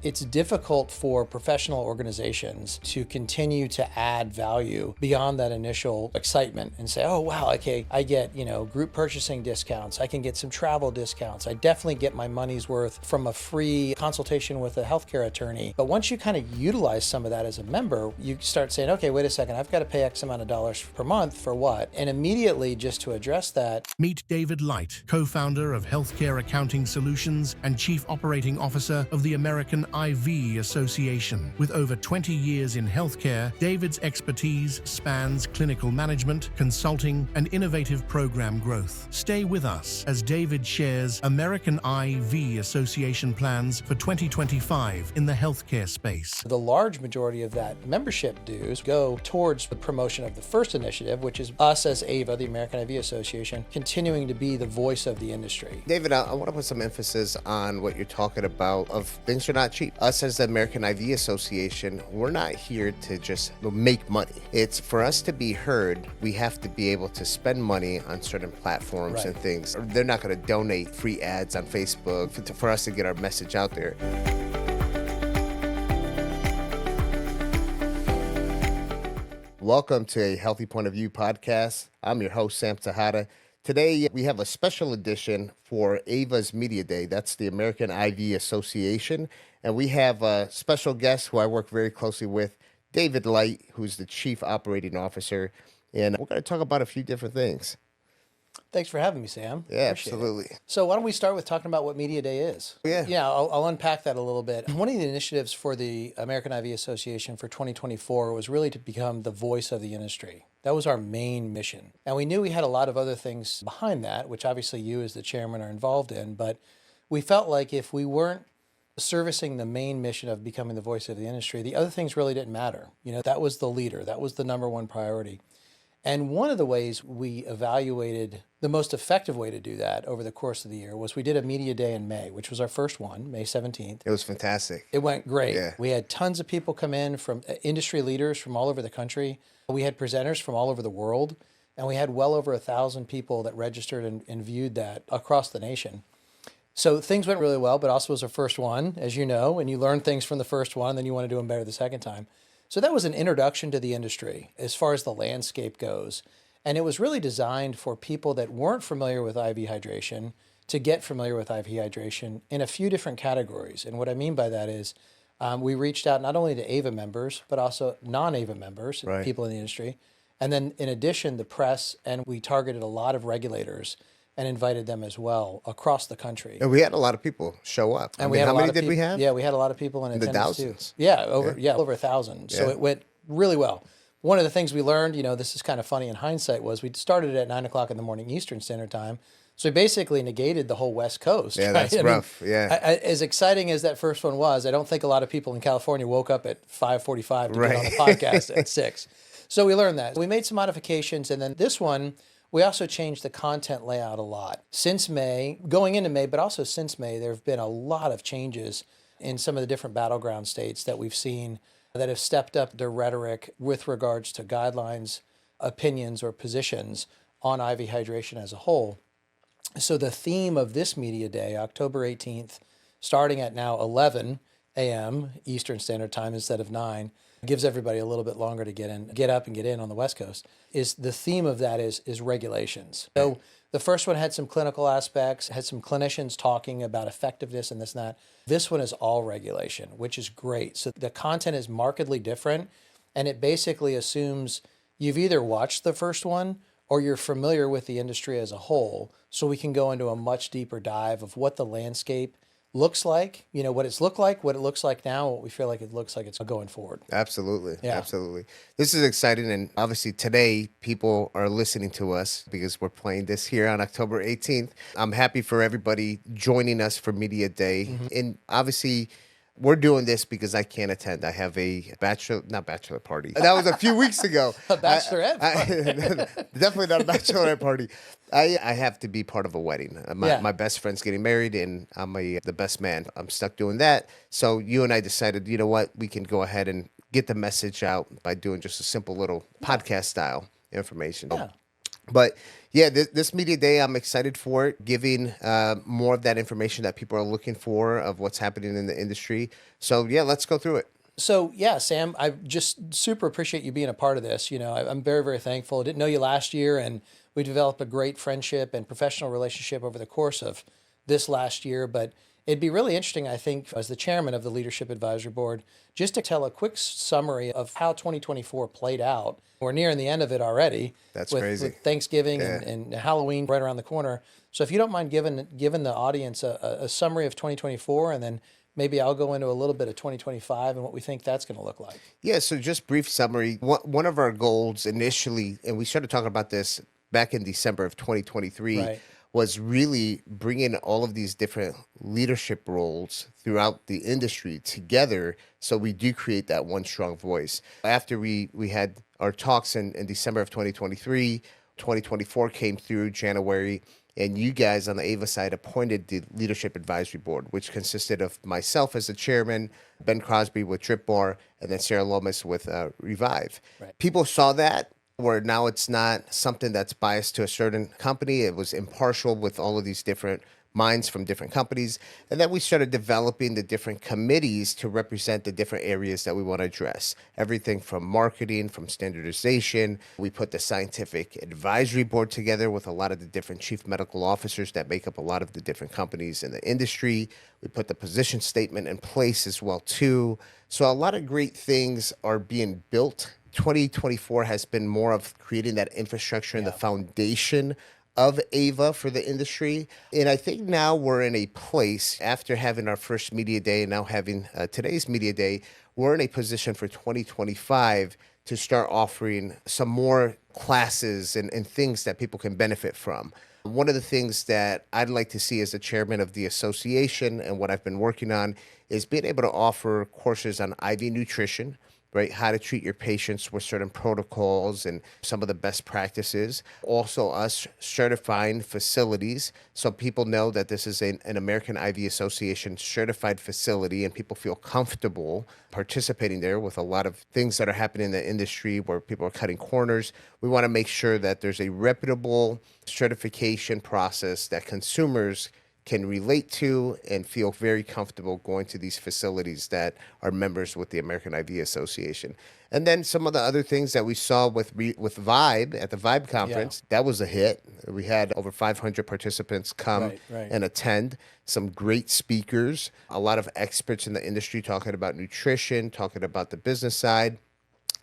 it's difficult for professional organizations to continue to add value beyond that initial excitement and say, oh, wow, okay, I get, group purchasing discounts. I can get some travel discounts. I definitely get my money's worth from a free consultation with a healthcare attorney. But once you kind of utilize some of that as a member, you start saying, okay, wait a second, I've got to pay X amount of dollars per month for what? And immediately, just to address that. Meet David Light, co-founder of Healthcare Accounting Solutions and Chief Operating Officer of the American AIVA Association. With over 20 years in healthcare, David's expertise spans clinical management, consulting, and innovative program growth. Stay with us as David shares American AIVA Association plans for 2025 in the healthcare space. The large majority of that membership dues go towards the promotion of the first initiative, which is us as AIVA, the American AIVA Association, continuing to be the voice of the industry. David, I want to put some emphasis on what you're talking about of things are not cheap. Us as the American AIVA Association, we're not here to just make money. It's for us to be heard, we have to be able to spend money on certain platforms and things. They're not going to donate free ads on Facebook for us to get our message out there. Welcome to a Healthy Point of View podcast. I'm your host, Sam Tejada. Today, we have a special edition for AIVA's Media Day. That's the American AIVA Association. And we have a special guest who I work very closely with, David Light, who's the Chief Operating Officer. And we're going to talk about a few different things. Thanks for having me, Sam. Yeah, Appreciate absolutely. it. So why don't we start with talking about what Media Day is? Yeah. I'll unpack that a little bit. One of the initiatives for the American AIVA Association for 2024 was really to become the voice of the industry. That was our main mission. And we knew we had a lot of other things behind that, which obviously you as the chairman are involved in, but we felt like if we weren't servicing the main mission of becoming the voice of the industry, the other things really didn't matter. That was the leader. That was the number one priority. And one of the ways we evaluated the most effective way to do that over the course of the year was we did a Media Day in May, which was our first one, May 17th. It was fantastic. It went great. Yeah. We had tons of people come in from industry leaders from all over the country. We had presenters from all over the world, and we had well over 1,000 people that registered and viewed that across the nation. So things went really well, but also was our first one, as you know, and you learn things from the first one, then you want to do them better the second time. So that was an introduction to the industry as far as the landscape goes. And it was really designed for people that weren't familiar with IV hydration to get familiar with IV hydration in a few different categories. And what I mean by that is we reached out not only to AIVA members, but also non-AIVA members, people in the industry. And then in addition, the press, and we targeted a lot of regulators and invited them as well across the country. And we had a lot of people show up. And how many did we have? Yeah, we had a lot of people in attendance the thousands. too. Yeah, over 1,000. So it went really well. One of the things we learned, this is kind of funny in hindsight, was we started at 9 o'clock in the morning Eastern Standard Time. So we basically negated the whole West Coast. Yeah, that's rough. As exciting as that first one was, I don't think a lot of people in California woke up at 5:45 to get on the podcast at 6. So we learned that. We made some modifications, and then this one, we also changed the content layout a lot. Since May, going into May, but also since May, there have been a lot of changes in some of the different battleground states that we've seen that have stepped up their rhetoric with regards to guidelines, opinions, or positions on IV hydration as a whole. So the theme of this Media Day, October 18th, starting at now 11 a.m. Eastern Standard Time instead of 9, gives everybody a little bit longer to get up and get in on the West Coast, is the theme of that is regulations. So the first one had some clinical aspects, had some clinicians talking about effectiveness and this and that. This one is all regulation, which is great. So the content is markedly different, and it basically assumes you've either watched the first one or you're familiar with the industry as a whole, so we can go into a much deeper dive of what the landscape looks like, what it's looked like, what it looks like now, what we feel like it looks like it's going forward. Absolutely. Yeah. Absolutely. This is exciting. And obviously today people are listening to us because we're playing this here on October 18th. I'm happy for everybody joining us for Media Day. Mm-hmm. And obviously we're doing this because I can't attend. I have a not bachelor party. That was a few weeks ago. A bachelorette party. Definitely not a bachelorette party. I have to be part of a wedding. My best friend's getting married, and I'm the best man. I'm stuck doing that. So you and I decided, you know what, we can go ahead and get the message out by doing just a simple little podcast style information. Yeah. But yeah, this media day, I'm excited for it, giving more of that information that people are looking for of what's happening in the industry. So yeah, let's go through it. So yeah, Sam, I just super appreciate you being a part of this. I'm very, very thankful. I didn't know you last year, and we developed a great friendship and professional relationship over the course of this last year. But it'd be really interesting, I think, as the chairman of the Leadership Advisory Board, just to tell a quick summary of how 2024 played out. We're nearing the end of it already. That's with, crazy. with Thanksgiving Yeah. and Halloween right around the corner. So if you don't mind giving the audience a summary of 2024, and then maybe I'll go into a little bit of 2025 and what we think that's going to look like. Yeah, so just brief summary. One of our goals initially, and we started talking about this back in December of 2023, Right. was really bringing all of these different leadership roles throughout the industry together so we do create that one strong voice. After we had our talks in December of 2023, 2024 came through January, and you guys on the AIVA side appointed the Leadership Advisory Board, which consisted of myself as the chairman, Ben Crosby with Drip Bar, and then Sarah Lomas with Revive. Right. People saw that, where now it's not something that's biased to a certain company. It was impartial with all of these different minds from different companies. And then we started developing the different committees to represent the different areas that we want to address. Everything from marketing, from standardization. We put the scientific advisory board together with a lot of the different chief medical officers that make up a lot of the different companies in the industry. We put the position statement in place as well too. So a lot of great things are being built. 2024 has been more of creating that infrastructure and the foundation of AIVA for the industry. And I think now we're in a place, after having our first media day and now having today's media day, we're in a position for 2025 to start offering some more classes and things that people can benefit from. One of the things that I'd like to see as the chairman of the association and what I've been working on is being able to offer courses on IV nutrition, right? How to treat your patients with certain protocols and some of the best practices. Also, us certifying facilities so people know that this is an American IV Association certified facility and people feel comfortable participating there with a lot of things that are happening in the industry where people are cutting corners. We want to make sure that there's a reputable certification process that consumers can relate to and feel very comfortable going to these facilities that are members with the American IV Association. And then some of the other things that we saw with Vibe at the Vibe conference, that was a hit. We had over 500 participants come Right. and attend, some great speakers, a lot of experts in the industry talking about nutrition, talking about the business side.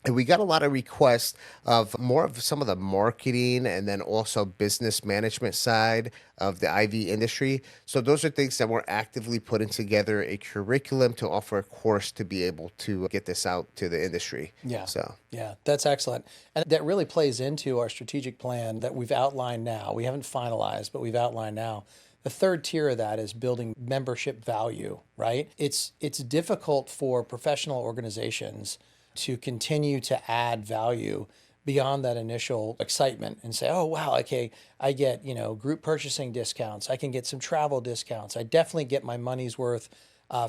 And we got a lot of requests of more of some of the marketing and then also business management side of the IV industry. So those are things that we're actively putting together a curriculum to offer a course to be able to get this out to the industry. Yeah, that's excellent. And that really plays into our strategic plan that we've outlined now. We haven't finalized, but we've outlined now. The third tier of that is building membership value, right? It's difficult for professional organizations to continue to add value beyond that initial excitement and say, oh, wow, okay, I get, group purchasing discounts. I can get some travel discounts. I definitely get my money's worth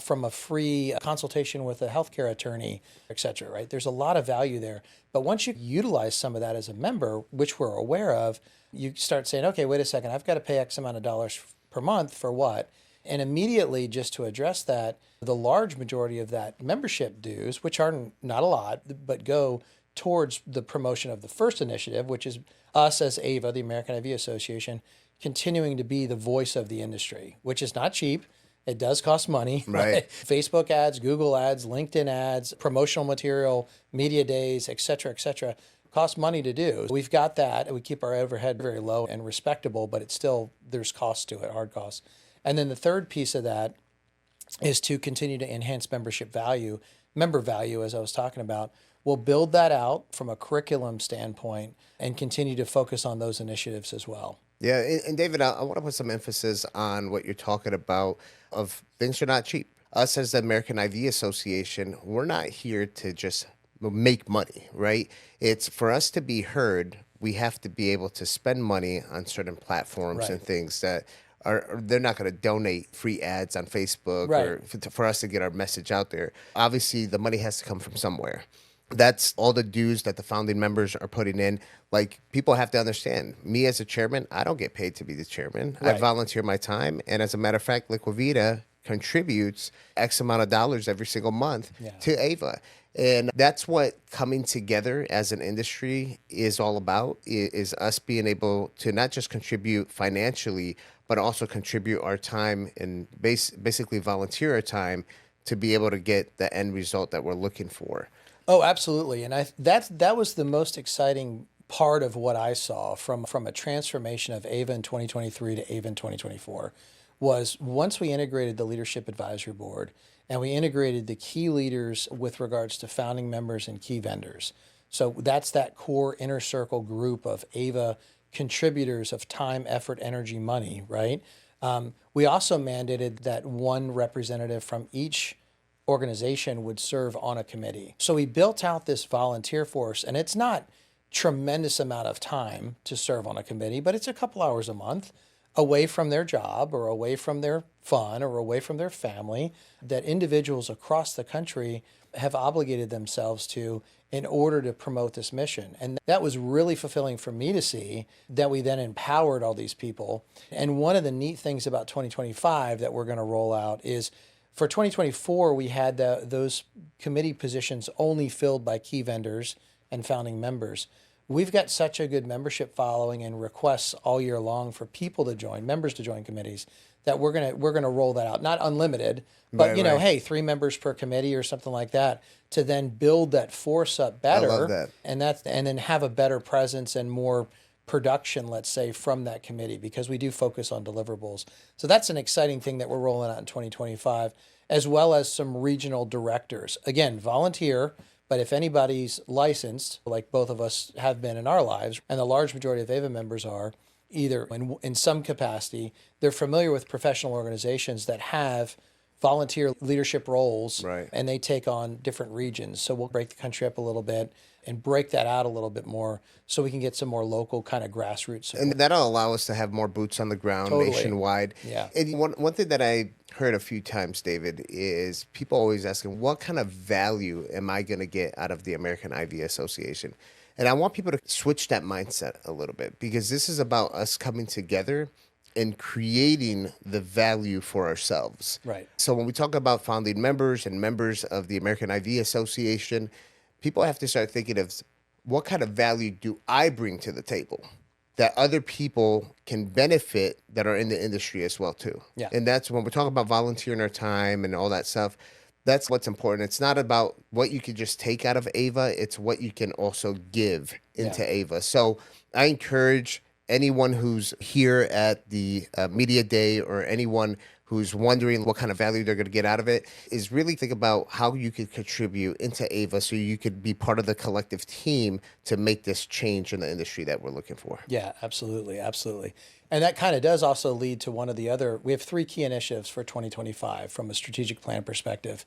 from a free consultation with a healthcare attorney, et cetera, right? There's a lot of value there. But once you utilize some of that as a member, which we're aware of, you start saying, okay, wait a second, I've got to pay X amount of dollars per month for what? And immediately, just to address that, the large majority of that membership dues, which are not a lot, but go towards the promotion of the first initiative, which is us as AIVA, the American IV Association, continuing to be the voice of the industry, which is not cheap. It does cost money. Right. Facebook ads, Google ads, LinkedIn ads, promotional material, media days, et cetera, cost money to do. We've got that, and we keep our overhead very low and respectable, but it's still, there's costs to it, hard costs. And then the third piece of that is to continue to enhance member value, as I was talking about. We'll build that out from a curriculum standpoint and continue to focus on those initiatives as well. Yeah, and David, I want to put some emphasis on what you're talking about of things are not cheap. Us as the American IV Association, we're not here to just make money, right? It's for us to be heard, we have to be able to spend money on certain platforms and things that they're not going to donate free ads on Facebook or for us to get our message out there. Obviously, the money has to come from somewhere. That's all the dues that the founding members are putting in. Like, people have to understand, me as a chairman, I don't get paid to be the chairman. I Right. volunteer my time. And as a matter of fact, Liquavita contributes X amount of dollars every single month to AIVA. And that's what coming together as an industry is all about, is us being able to not just contribute financially, but also contribute our time and basically volunteer our time to be able to get the end result that we're looking for. Oh, absolutely. And that was the most exciting part of what I saw from a transformation of AIVA in 2023 to AIVA in 2024 was once we integrated the Leadership Advisory Board and we integrated the key leaders with regards to founding members and key vendors. So that's that core inner circle group of AIVA contributors of time, effort, energy, money, right? We also mandated that one representative from each organization would serve on a committee. So we built out this volunteer force, and it's not tremendous amount of time to serve on a committee, but it's a couple hours a month away from their job or away from their fun or away from their family that individuals across the country have obligated themselves to in order to promote this mission. And that was really fulfilling for me to see that we then empowered all these people. And one of the neat things about 2025 that we're going to roll out is for 2024, we had those committee positions only filled by key vendors and founding members. We've got such a good membership following and requests all year long for people to join, members to join committees, that we're gonna roll that out. Not unlimited, but Right. hey, 3 members per committee or something like that, to then build that force up better. I love that. And then have a better presence and more production, let's say, from that committee, because we do focus on deliverables. So that's an exciting thing that we're rolling out in 2025, as well as some regional directors. Again, volunteer, but if anybody's licensed, like both of us have been in our lives, and the large majority of AIVA members are, either in some capacity, they're familiar with professional organizations that have volunteer leadership roles, Right. and they take on different regions. So we'll break the country up a little bit and break that out a little bit more so we can get some more local kind of grassroots support. And that'll allow us to have more boots on the ground Totally. nationwide. Yeah. And one thing that I heard a few times, David, is people always asking, what kind of value am I going to get out of the American IV Association? And I want people to switch that mindset a little bit, because this is about us coming together and creating the value for ourselves. Right. So when we talk about founding members and members of the American IV Association, people have to start thinking of, what kind of value do I bring to the table that other people can benefit that are in the industry as well too. Yeah. And that's when we're talking about volunteering our time and all that stuff. That's what's important. It's not about what you could just take out of AIVA. It's what you can also give into AIVA. So I encourage anyone who's here at the media day, or anyone who's wondering what kind of value they're going to get out of it, is really think about how you could contribute into AIVA so you could be part of the collective team to make this change in the industry that we're looking for. Yeah, absolutely. Absolutely. And that kind of does also lead to one of the other, we have 3 key initiatives for 2025 from a strategic plan perspective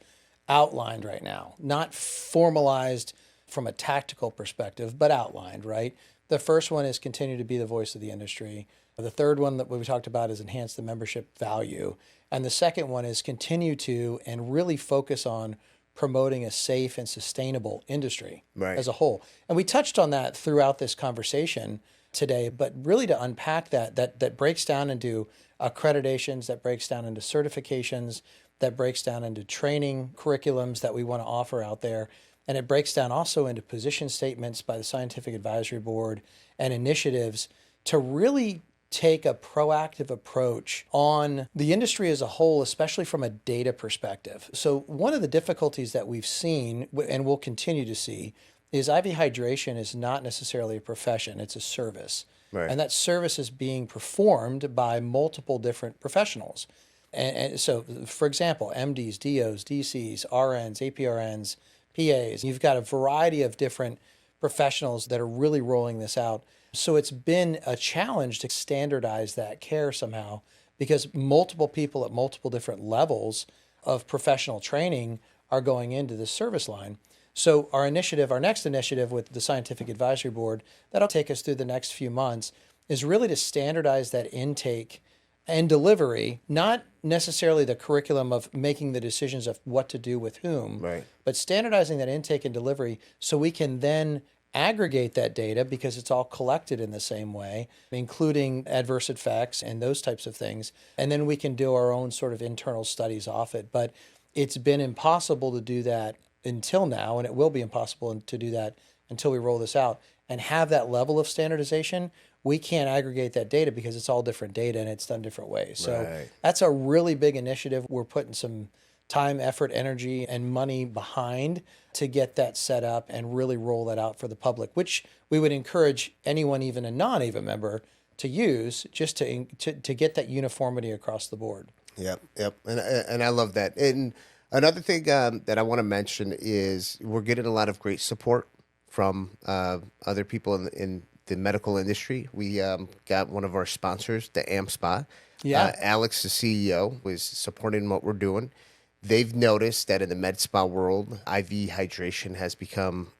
outlined right now, not formalized from a tactical perspective, but outlined, right? The first one is continue to be the voice of the industry. The third one that we talked about is enhance the membership value. And the second one is continue to and really focus on promoting a safe and sustainable industry as a whole. And we touched on that throughout this conversation today, but really to unpack that breaks down into accreditations, that breaks down into certifications, that breaks down into training curriculums that we want to offer out there. And it breaks down also into position statements by the Scientific Advisory Board and initiatives to really take a proactive approach on the industry as a whole, especially from a data perspective. So one of the difficulties that we've seen and will continue to see is IV hydration is not necessarily a profession, it's a service. Right. And that service is being performed by multiple different professionals. And so, for example, MDs, DOs, DCs, RNs, APRNs, PAs, you've got a variety of different professionals that are really rolling this out. So it's been a challenge to standardize that care somehow, because multiple people at multiple different levels of professional training are going into the service line. So our next initiative with the Scientific Advisory Board, that'll take us through the next few months, is really to standardize that intake and delivery, not necessarily the curriculum of making the decisions of what to do with whom, Right. but standardizing that intake and delivery so we can then aggregate that data because it's all collected in the same way, including adverse effects and those types of things. And then we can do our own sort of internal studies off it. But it's been impossible to do that until now, and it will be impossible to do that until we roll this out and have that level of standardization. We can't aggregate that data because it's all different data and it's done different ways. So Right. that's a really big initiative. We're putting some time, effort, energy, and money behind to get that set up and really roll that out for the public, which we would encourage anyone, even a non-AIVA member, to use just to get that uniformity across the board. Yep, yep, and I love that. And another thing that I want to mention is we're getting a lot of great support from other people in the medical industry. We got one of our sponsors, the AMSPA. Yeah. Alex, the CEO, was supporting what we're doing. They've noticed that in the med spa world, IV hydration has become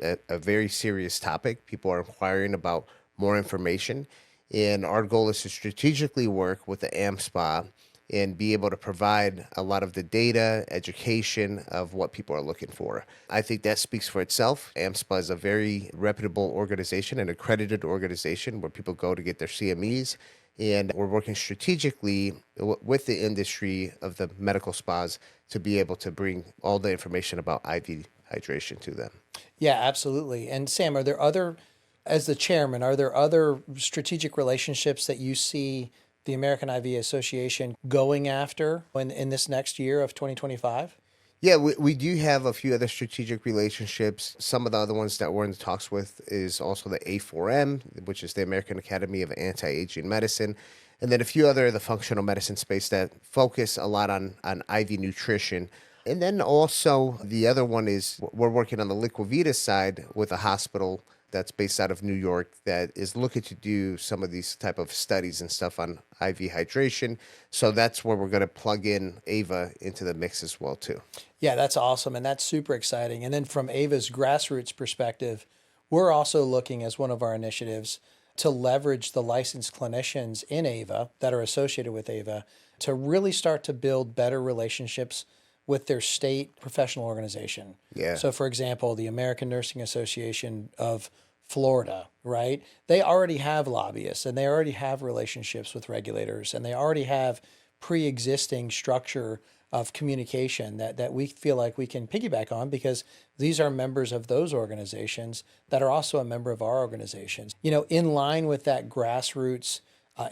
a very serious topic. People are inquiring about more information. And our goal is to strategically work with the AMSPA and be able to provide a lot of the data, education of what people are looking for. I think that speaks for itself. AMSPA is a very reputable organization, an accredited organization where people go to get their CMEs. And we're working strategically with the industry of the medical spas to be able to bring all the information about IV hydration to them. Yeah, absolutely. And Sam, as the chairman, are there other strategic relationships that you see the American IV Association going after in this next year of 2025? Yeah, we do have a few other strategic relationships. Some of the other ones that we're in the talks with is also the A4M, which is the American Academy of Anti-Aging Medicine, and then a few other of the functional medicine space that focus a lot on IV nutrition. And then also the other one is we're working on the Liquivita side with a hospital that's based out of New York that is looking to do some of these type of studies and stuff on IV hydration. So that's where we're going to plug in AIVA into the mix as well too. Yeah, that's awesome. And that's super exciting. And then from AIVA's grassroots perspective, we're also looking as one of our initiatives to leverage the licensed clinicians in AIVA that are associated with AIVA to really start to build better relationships with their state professional organization. Yeah. So for example, the American Nursing Association of Florida, right? They already have lobbyists and they already have relationships with regulators and they already have pre-existing structure of communication that we feel like we can piggyback on because these are members of those organizations that are also a member of our organizations. You know, in line with that grassroots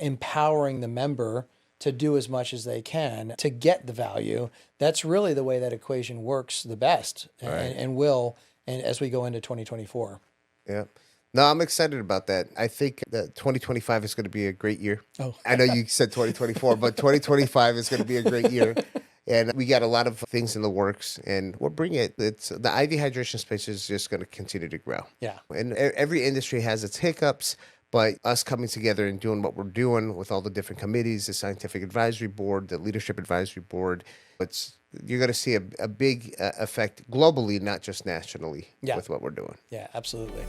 empowering the member to do as much as they can to get the value. That's really the way that equation works the best and will, and as we go into 2024. Yeah. No, I'm excited about that. I think that 2025 is going to be a great year. Oh. I know you said 2024, but 2025 is going to be a great year. And we got a lot of things in the works and we'll bring it. It's the IV hydration space is just going to continue to grow. Yeah. And every industry has its hiccups, but us coming together and doing what we're doing with all the different committees, the scientific advisory board, the leadership advisory board, you're going to see a big effect globally, not just nationally with what we're doing. Yeah, absolutely.